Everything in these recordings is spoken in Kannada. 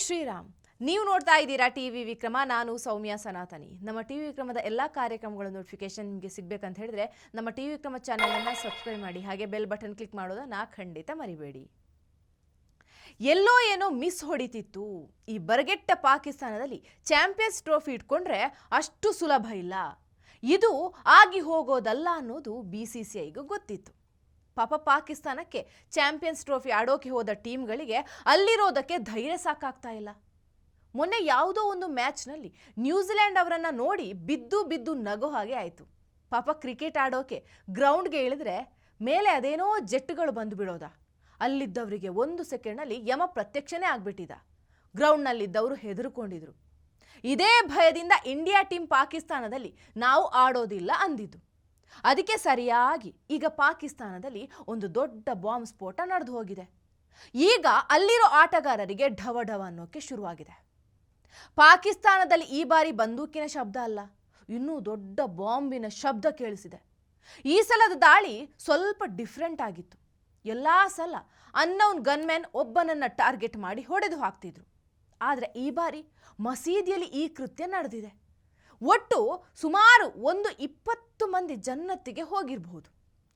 ಶ್ರೀರಾಮ್. ನೀವು ನೋಡ್ತಾ ಇದ್ದೀರಾ ಟಿವಿ ವಿಕ್ರಮ. ನಾನು ಸೌಮ್ಯ ಸನಾತನಿ. ನಮ್ಮ ಟಿವಿ ವಿಕ್ರಮದ ಎಲ್ಲ ಕಾರ್ಯಕ್ರಮಗಳ ನೋಟಿಫಿಕೇಶನ್ ನಿಮಗೆ ಸಿಗಬೇಕಂತ ಹೇಳಿದ್ರೆ ನಮ್ಮ ಟಿವಿ ವಿಕ್ರಮ ಚಾನೆಲ್ ಅನ್ನು ಸಬ್ಸ್ಕ್ರೈಬ್ ಮಾಡಿ, ಹಾಗೆ ಬೆಲ್ ಬಟನ್ ಕ್ಲಿಕ್ ಮಾಡೋದನ್ನ ಖಂಡಿತ ಮರಿಬೇಡಿ. ಎಲ್ಲೋ ಏನೋ ಮಿಸ್ ಹೊಡಿತಿತ್ತು. ಈ ಬರಗೆಟ್ಟ ಪಾಕಿಸ್ತಾನದಲ್ಲಿ ಚಾಂಪಿಯನ್ಸ್ ಟ್ರೋಫಿ ಇಟ್ಕೊಂಡ್ರೆ ಅಷ್ಟು ಸುಲಭ ಇಲ್ಲ, ಇದು ಆಗಿ ಹೋಗೋದಲ್ಲ ಅನ್ನೋದು BCCIಗೂ ಗೊತ್ತಿತ್ತು. ಪಾಪ ಪಾಕಿಸ್ತಾನಕ್ಕೆ ಚಾಂಪಿಯನ್ಸ್ ಟ್ರೋಫಿ ಆಡೋಕೆ ಹೋದ ಟೀಮ್ಗಳಿಗೆ ಅಲ್ಲಿರೋದಕ್ಕೆ ಧೈರ್ಯ ಸಾಕಾಗ್ತಾ ಇಲ್ಲ. ಮೊನ್ನೆ ಯಾವುದೋ ಒಂದು ಮ್ಯಾಚ್ನಲ್ಲಿ ನ್ಯೂಜಿಲೆಂಡ್ ಅವರನ್ನ ನೋಡಿ ಬಿದ್ದು ನಗೋ ಹಾಗೆ ಆಯಿತು. ಪಾಪ ಕ್ರಿಕೆಟ್ ಆಡೋಕೆ ಗ್ರೌಂಡ್ಗೆ ಇಳಿದ್ರೆ ಮೇಲೆ ಅದೇನೋ ಜೆಟ್ಗಳು ಬಂದು ಬಿಡೋದ. ಅಲ್ಲಿದ್ದವರಿಗೆ 1 ಸೆಕೆಂಡ್ನಲ್ಲಿ ಯಮ ಪ್ರತ್ಯಕ್ಷನೇ ಆಗ್ಬಿಟ್ಟಿದ. ಗ್ರೌಂಡ್ನಲ್ಲಿದ್ದವರು ಹೆದರ್ಕೊಂಡಿದ್ರು. ಇದೇ ಭಯದಿಂದ ಇಂಡಿಯಾ ಟೀಮ್ ಪಾಕಿಸ್ತಾನದಲ್ಲಿ ನಾವು ಆಡೋದಿಲ್ಲ ಅಂದಿದ್ದು. ಅದಕ್ಕೆ ಸರಿಯಾಗಿ ಈಗ ಪಾಕಿಸ್ತಾನದಲ್ಲಿ ಒಂದು ದೊಡ್ಡ ಬಾಂಬ್ ಸ್ಫೋಟ ನಡೆದು ಹೋಗಿದೆ. ಈಗ ಅಲ್ಲಿರೋ ಆಟಗಾರರಿಗೆ ಢವ ಅನ್ನೋಕೆ ಶುರುವಾಗಿದೆ. ಪಾಕಿಸ್ತಾನದಲ್ಲಿ ಈ ಬಾರಿ ಬಂದೂಕಿನ ಶಬ್ದ ಅಲ್ಲ, ಇನ್ನೂ ದೊಡ್ಡ ಬಾಂಬಿನ ಶಬ್ದ ಕೇಳಿಸಿದೆ. ಈ ಸಲದ ದಾಳಿ ಸ್ವಲ್ಪ ಡಿಫ್ರೆಂಟ್ ಆಗಿತ್ತು. ಎಲ್ಲಾ ಸಲ ಅನ್ನೌನ್ ಗನ್ಮ್ಯಾನ್ ಒಬ್ಬನನ್ನ ಟಾರ್ಗೆಟ್ ಮಾಡಿ ಹೊಡೆದು ಹಾಕ್ತಿದ್ರು. ಆದರೆ ಈ ಬಾರಿ ಮಸೀದಿಯಲ್ಲಿ ಈ ಕೃತ್ಯ ನಡೆದಿದೆ. ಒಟ್ಟು ಸುಮಾರು 20 ಮಂದಿ ಜನ್ನತ್ತಿಗೆ ಹೋಗಿರಬಹುದು.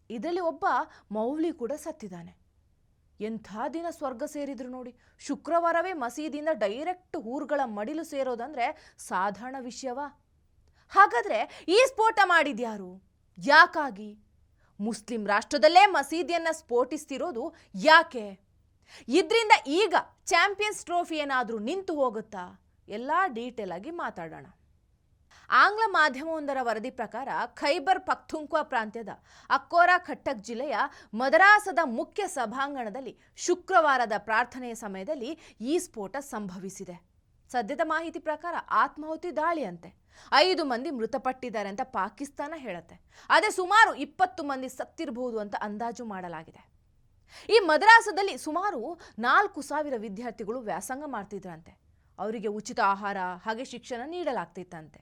ಇದರಲ್ಲಿ ಒಬ್ಬ ಮೌಲ್ವಿ ಕೂಡ ಸತ್ತಿದ್ದಾನೆ. ಎಂಥ ದಿನ ಸ್ವರ್ಗ ಸೇರಿದ್ರು ನೋಡಿ. ಶುಕ್ರವಾರವೇ ಮಸೀದಿಯಿಂದ ಡೈರೆಕ್ಟ್ ಊರುಗಳ ಮಡಿಲು ಸೇರೋದಂದ್ರೆ ಸಾಧಾರಣ ವಿಷಯವಾ? ಹಾಗಾದ್ರೆ ಈ ಸ್ಫೋಟ ಮಾಡಿದ್ಯಾರು? ಯಾಕಾಗಿ? ಮುಸ್ಲಿಂ ರಾಷ್ಟ್ರದಲ್ಲೇ ಮಸೀದಿಯನ್ನ ಸ್ಫೋಟಿಸ್ತಿರೋದು ಯಾಕೆ? ಇದರಿಂದ ಈಗ ಚಾಂಪಿಯನ್ಸ್ ಟ್ರೋಫಿ ಏನಾದರೂ ನಿಂತು ಹೋಗುತ್ತಾ? ಎಲ್ಲ ಡೀಟೇಲ್ ಆಗಿ ಮಾತಾಡೋಣ. ಆಂಗ್ಲ ಮಾಧ್ಯಮವೊಂದರ ವರದಿ ಪ್ರಕಾರ ಖೈಬರ್ ಪಖ್ತೂನ್ಖ್ವಾ ಪ್ರಾಂತ್ಯದ ಅಕ್ಕೋರಾ ಖಟ್ಟಕ್ ಜಿಲ್ಲೆಯ ಮದರಾಸದ ಮುಖ್ಯ ಸಭಾಂಗಣದಲ್ಲಿ ಶುಕ್ರವಾರದ ಪ್ರಾರ್ಥನೆಯ ಸಮಯದಲ್ಲಿ ಈ ಸ್ಫೋಟ ಸಂಭವಿಸಿದೆ. ಸದ್ಯದ ಮಾಹಿತಿ ಪ್ರಕಾರ ಆತ್ಮಾಹುತಿ ದಾಳಿಯಂತೆ. 5 ಮಂದಿ ಮೃತಪಟ್ಟಿದ್ದಾರೆ ಅಂತ ಪಾಕಿಸ್ತಾನ ಹೇಳುತ್ತೆ. ಅದೇ ಸುಮಾರು 20 ಮಂದಿ ಸತ್ತಿರಬಹುದು ಅಂತ ಅಂದಾಜು ಮಾಡಲಾಗಿದೆ. ಈ ಮದರಾಸದಲ್ಲಿ ಸುಮಾರು 4,000 ವಿದ್ಯಾರ್ಥಿಗಳು ವ್ಯಾಸಂಗ ಮಾಡ್ತಿದ್ರಂತೆ. ಅವರಿಗೆ ಉಚಿತ ಆಹಾರ ಹಾಗೆ ಶಿಕ್ಷಣ ನೀಡಲಾಗ್ತಿತ್ತಂತೆ.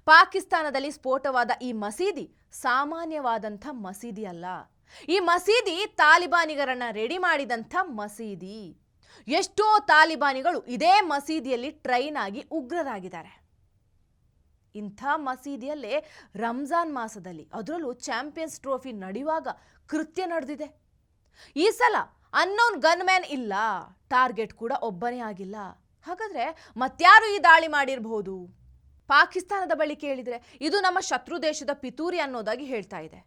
ಪಾಕಿಸ್ತಾನದಲ್ಲಿ ಸ್ಫೋಟವಾದ ಈ ಮಸೀದಿ ಸಾಮಾನ್ಯವಾದಂಥ ಮಸೀದಿ ಅಲ್ಲ. ಈ ಮಸೀದಿ ತಾಲಿಬಾನಿಗರನ್ನ ರೆಡಿ ಮಾಡಿದಂಥ ಮಸೀದಿ. ಎಷ್ಟೋ ತಾಲಿಬಾನಿಗಳು ಇದೇ ಮಸೀದಿಯಲ್ಲಿ ಟ್ರೈನ್ ಆಗಿ ಉಗ್ರರಾಗಿದ್ದಾರೆ. ಇಂಥ ಮಸೀದಿಯಲ್ಲೇ ರಂಜಾನ್ ಮಾಸದಲ್ಲಿ, ಅದರಲ್ಲೂ ಚಾಂಪಿಯನ್ಸ್ ಟ್ರೋಫಿ ನಡೆಯುವಾಗ ಕೃತ್ಯ ನಡೆದಿದೆ. ಈ ಸಲ ಅನ್ನೌನ್ ಗನ್ಮ್ಯಾನ್ ಇಲ್ಲ, ಟಾರ್ಗೆಟ್ ಕೂಡ ಒಬ್ಬನೇ ಆಗಿಲ್ಲ. ಹಾಗಾದ್ರೆ ಮತ್ಯಾರು ಈ ದಾಳಿ ಮಾಡಿರಬಹುದು? ಪಾಕಿಸ್ತಾನದ ಬಳಿ ಕೇಳಿದರೆ ಇದು ನಮ್ಮ ಶತ್ರು ದೇಶದ ಪಿತೂರಿ ಅನ್ನೋದಾಗಿ ಹೇಳ್ತಾ ಇದೆ.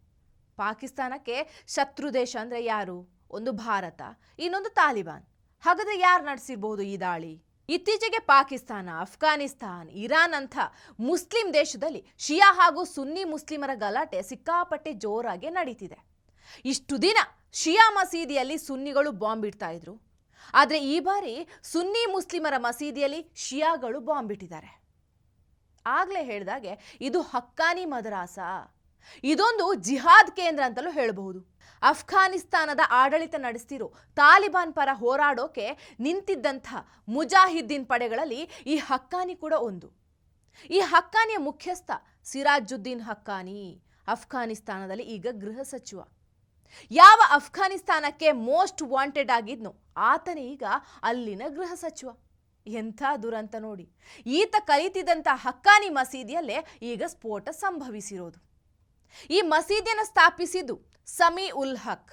ಪಾಕಿಸ್ತಾನಕ್ಕೆ ಶತ್ರು ದೇಶ ಅಂದರೆ ಯಾರು? ಒಂದು ಭಾರತ, ಇನ್ನೊಂದು ತಾಲಿಬಾನ್. ಹಾಗಾದರೆ ಯಾರು ನಡೆಸಿರ್ಬೋದು ಈ ದಾಳಿ? ಇತ್ತೀಚೆಗೆ ಪಾಕಿಸ್ತಾನ, ಅಫ್ಘಾನಿಸ್ತಾನ್, ಇರಾನ್ ಅಂಥ ಮುಸ್ಲಿಂ ದೇಶದಲ್ಲಿ ಶಿಯಾ ಹಾಗೂ ಸುನ್ನಿ ಮುಸ್ಲಿಮರ ಗಲಾಟೆ ಸಿಕ್ಕಾಪಟ್ಟೆ ಜೋರಾಗಿ ನಡೀತಿದೆ. ಇಷ್ಟು ದಿನ ಶಿಯಾ ಮಸೀದಿಯಲ್ಲಿ ಸುನ್ನಿಗಳು ಬಾಂಬ್ ಇಡ್ತಾ ಇದ್ರು. ಆದರೆ ಈ ಬಾರಿ ಸುನ್ನಿ ಮುಸ್ಲಿಮರ ಮಸೀದಿಯಲ್ಲಿ ಶಿಯಾಗಳು ಬಾಂಬ್ ಇಟ್ಟಿದ್ದಾರೆ. ಆಗ್ಲೇ ಹೇಳಿದಾಗೆ ಇದು ಹಕ್ಕಾನಿ ಮದರಾಸ. ಇದೊಂದು ಜಿಹಾದ್ ಕೇಂದ್ರ ಅಂತಲೂ ಹೇಳಬಹುದು. ಅಫ್ಘಾನಿಸ್ತಾನದ ಆಡಳಿತ ನಡೆಸ್ತಿರೋ ತಾಲಿಬಾನ್ ಪರ ಹೋರಾಡೋಕೆ ನಿಂತಿದ್ದಂಥ ಮುಜಾಹಿದ್ದೀನ್ ಪಡೆಗಳಲ್ಲಿ ಈ ಹಕ್ಕಾನಿ ಕೂಡ ಒಂದು. ಈ ಹಕ್ಕಾನಿಯ ಮುಖ್ಯಸ್ಥ ಸಿರಾಜುದ್ದೀನ್ ಹಕ್ಕಾನಿ ಅಫ್ಘಾನಿಸ್ತಾನದಲ್ಲಿ ಈಗ ಗೃಹ ಸಚಿವ. ಯಾವ ಅಫ್ಘಾನಿಸ್ತಾನಕ್ಕೆ ಮೋಸ್ಟ್ ವಾಂಟೆಡ್ ಆಗಿದ್ನೋ ಆತನೇ ಈಗ ಅಲ್ಲಿನ ಗೃಹ ಸಚಿವ. ಎಂಥ ದುರಂತ ನೋಡಿ. ಈತ ಕಲಿತಿದ್ದಂಥ ಹಕ್ಕಾನಿ ಮಸೀದಿಯಲ್ಲೇ ಈಗ ಸ್ಫೋಟ ಸಂಭವಿಸಿರೋದು. ಈ ಮಸೀದಿಯನ್ನು ಸ್ಥಾಪಿಸಿದ್ದು ಸಮಿ ಉಲ್ ಹಕ್,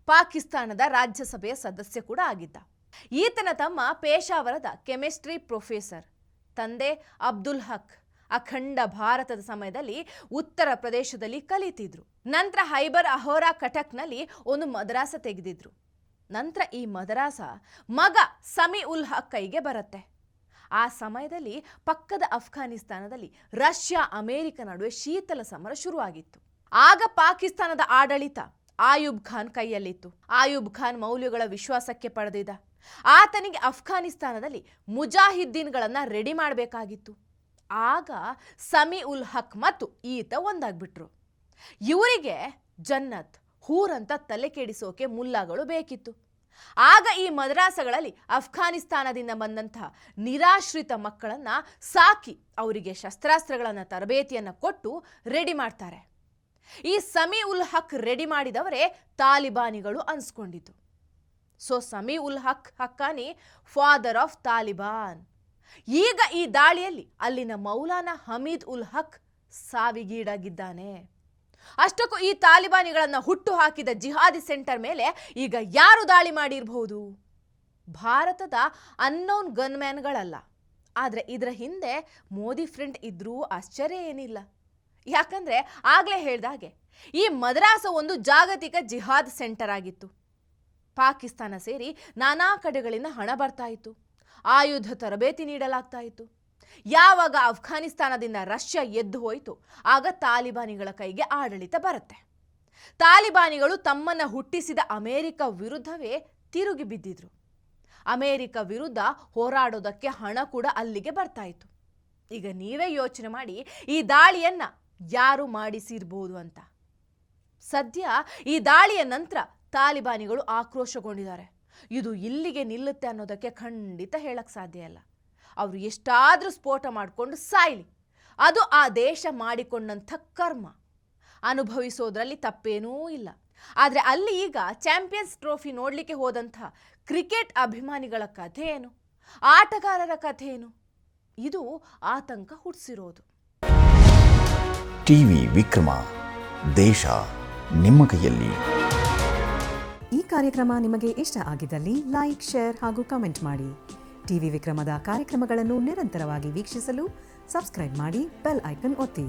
ಪಾಕಿಸ್ತಾನದ ರಾಜ್ಯಸಭೆಯ ಸದಸ್ಯ ಕೂಡ ಆಗಿದ್ದ. ಈತನ ತಮ್ಮ ಪೇಶಾವರದ ಕೆಮಿಸ್ಟ್ರಿ ಪ್ರೊಫೆಸರ್. ತಂದೆ ಅಬ್ದುಲ್ ಹಕ್ ಅಖಂಡ ಭಾರತದ ಸಮಯದಲ್ಲಿ ಉತ್ತರ ಪ್ರದೇಶದಲ್ಲಿ ಕಲಿತಿದ್ರು. ನಂತರ ಹೈಬರ್ ಅಹೋರಾ ಕಟಕ್ನಲ್ಲಿ ಒಂದು ಮದರಾಸ ತೆಗೆದಿದ್ರು. ನಂತರ ಈ ಮದರಾಸ ಮಗ ಸಮಿ ಉಲ್ ಹಕ್ ಕೈಗೆ ಬರುತ್ತೆ. ಆ ಸಮಯದಲ್ಲಿ ಪಕ್ಕದ ಅಫ್ಘಾನಿಸ್ತಾನದಲ್ಲಿ ರಷ್ಯಾ ಅಮೆರಿಕ ನಡುವೆ ಶೀತಲ ಸಮರ ಶುರುವಾಗಿತ್ತು. ಆಗ ಪಾಕಿಸ್ತಾನದ ಆಡಳಿತ ಆಯೂಬ್ ಖಾನ್ ಕೈಯಲ್ಲಿತ್ತು. ಆಯೂಬ್ ಖಾನ್ ಮೌಲ್ಯಗಳ ವಿಶ್ವಾಸಕ್ಕೆ ಪಡೆದಿದ್ದ. ಆತನಿಗೆ ಅಫ್ಘಾನಿಸ್ತಾನದಲ್ಲಿ ಮುಜಾಹಿದ್ದೀನ್ಗಳನ್ನ ರೆಡಿ ಮಾಡಬೇಕಾಗಿತ್ತು. ಆಗ ಸಮಿ ಉಲ್ ಹಕ್ ಮತ್ತು ಈತ ಒಂದಾಗ್ಬಿಟ್ರು. ಇವರಿಗೆ ಜನ್ನತ್ ಹೂರ್ ಅಂತ ತಲೆ ಕೆಡಿಸೋಕೆ ಮುಲ್ಲಾಗಳು ಬೇಕಿತ್ತು. ಆಗ ಈ ಮದರಾಸಗಳಲ್ಲಿ ಅಫ್ಘಾನಿಸ್ತಾನದಿಂದ ಬಂದಂತಹ ನಿರಾಶ್ರಿತ ಮಕ್ಕಳನ್ನ ಸಾಕಿ ಅವರಿಗೆ ಶಸ್ತ್ರಾಸ್ತ್ರಗಳನ್ನ ತರಬೇತಿಯನ್ನು ಕೊಟ್ಟು ರೆಡಿ ಮಾಡ್ತಾರೆ. ಈ ಸಮಿ ಉಲ್ ಹಕ್ ರೆಡಿ ಮಾಡಿದವರೇ ತಾಲಿಬಾನಿಗಳು ಅನ್ಸ್ಕೊಂಡಿದ್ದು. So Sami ul Haq Haqqani father of Taliban. ಈಗ ಈ ದಾಳಿಯಲ್ಲಿ ಅಲ್ಲಿನ ಮೌಲಾನಾ ಹಮೀದ್ ಉಲ್ ಹಕ್ ಸಾವಿಗೀಡಾಗಿದ್ದಾನೆ. ಅಷ್ಟಕ್ಕೂ ಈ ತಾಲಿಬಾನಿಗಳನ್ನು ಹುಟ್ಟು ಹಾಕಿದ ಜಿಹಾದಿ ಸೆಂಟರ್ ಮೇಲೆ ಈಗ ಯಾರು ದಾಳಿ ಮಾಡಿರಬಹುದು? ಭಾರತದ ಅನ್ನೋನ್ ಗನ್ಮ್ಯಾನ್ಗಳಲ್ಲ. ಆದರೆ ಇದರ ಹಿಂದೆ ಮೋದಿ ಫ್ರೆಂಡ್ ಇದ್ರೂ ಆಶ್ಚರ್ಯ ಏನಿಲ್ಲ. ಯಾಕಂದ್ರೆ ಆಗ್ಲೇ ಹೇಳ್ದಾಗೆ ಈ ಮದ್ರಾಸ ಒಂದು ಜಾಗತಿಕ ಜಿಹಾದ್ ಸೆಂಟರ್ ಆಗಿತ್ತು. ಪಾಕಿಸ್ತಾನ ಸೇರಿ ನಾನಾ ಕಡೆಗಳಿಂದ ಹಣ ಬರ್ತಾ ಇತ್ತು, ಆಯುಧ ತರಬೇತಿ ನೀಡಲಾಗ್ತಾ ಇತ್ತು. ಯಾವಾಗ ಅಫ್ಘಾನಿಸ್ತಾನದಿಂದ ರಷ್ಯಾ ಎದ್ದು ಹೋಯಿತು, ಆಗ ತಾಲಿಬಾನಿಗಳ ಕೈಗೆ ಆಡಳಿತ ಬರುತ್ತೆ. ತಾಲಿಬಾನಿಗಳು ತಮ್ಮನ್ನ ಹುಟ್ಟಿಸಿದ ಅಮೆರಿಕ ವಿರುದ್ಧವೇ ತಿರುಗಿ ಬಿದ್ದಿದ್ರು. ಅಮೆರಿಕ ವಿರುದ್ಧ ಹೋರಾಡೋದಕ್ಕೆ ಹಣ ಕೂಡ ಅಲ್ಲಿಗೆ ಬರ್ತಾ ಇತ್ತು. ಈಗ ನೀವೇ ಯೋಚನೆ ಮಾಡಿ ಈ ದಾಳಿಯನ್ನ ಯಾರು ಮಾಡಿಸಿರ್ಬೋದು ಅಂತ. ಸದ್ಯ ಈ ದಾಳಿಯ ನಂತರ ತಾಲಿಬಾನಿಗಳು ಆಕ್ರೋಶಗೊಂಡಿದ್ದಾರೆ. ಇದು ಇಲ್ಲಿಗೆ ನಿಲ್ಲುತ್ತೆ ಅನ್ನೋದಕ್ಕೆ ಖಂಡಿತ ಹೇಳಕ್ ಸಾಧ್ಯ ಇಲ್ಲ. ಅವರು ಎಷ್ಟಾದ್ರೂ ಸ್ಫೋಟ ಮಾಡಿಕೊಂಡು ಸಾಯ್ಲಿ, ಅದು ಆ ದೇಶ ಮಾಡಿಕೊಂಡಂಥ ಕರ್ಮ. ಅನುಭವಿಸೋದ್ರಲ್ಲಿ ತಪ್ಪೇನೂ ಇಲ್ಲ. ಆದರೆ ಅಲ್ಲಿ ಈಗ ಚಾಂಪಿಯನ್ಸ್ ಟ್ರೋಫಿ ನೋಡಲಿಕ್ಕೆ ಹೋದಂಥ ಕ್ರಿಕೆಟ್ ಅಭಿಮಾನಿಗಳ ಕಥೆ ಏನು, ಆಟಗಾರರ ಕಥೆ ಏನು, ಇದು ಆತಂಕ ಹುಟ್ಟಿಸಿರೋದು. ಟಿವಿ ವಿಕ್ರಮ, ದೇಶ ನಿಮ್ಮ ಕೈಯಲ್ಲಿ. ಈ ಕಾರ್ಯಕ್ರಮ ನಿಮಗೆ ಇಷ್ಟ ಆಗಿದ್ದಲ್ಲಿ ಲೈಕ್, ಶೇರ್ ಹಾಗೂ ಕಮೆಂಟ್ ಮಾಡಿ. ಟಿವಿ ವಿಕ್ರಮದ ಕಾರ್ಯಕ್ರಮಗಳನ್ನು ನಿರಂತರವಾಗಿ ವೀಕ್ಷಿಸಲು ಸಬ್ಸ್ಕ್ರೈಬ್ ಮಾಡಿ, ಬೆಲ್ ಐಕನ್ ಒತ್ತಿ.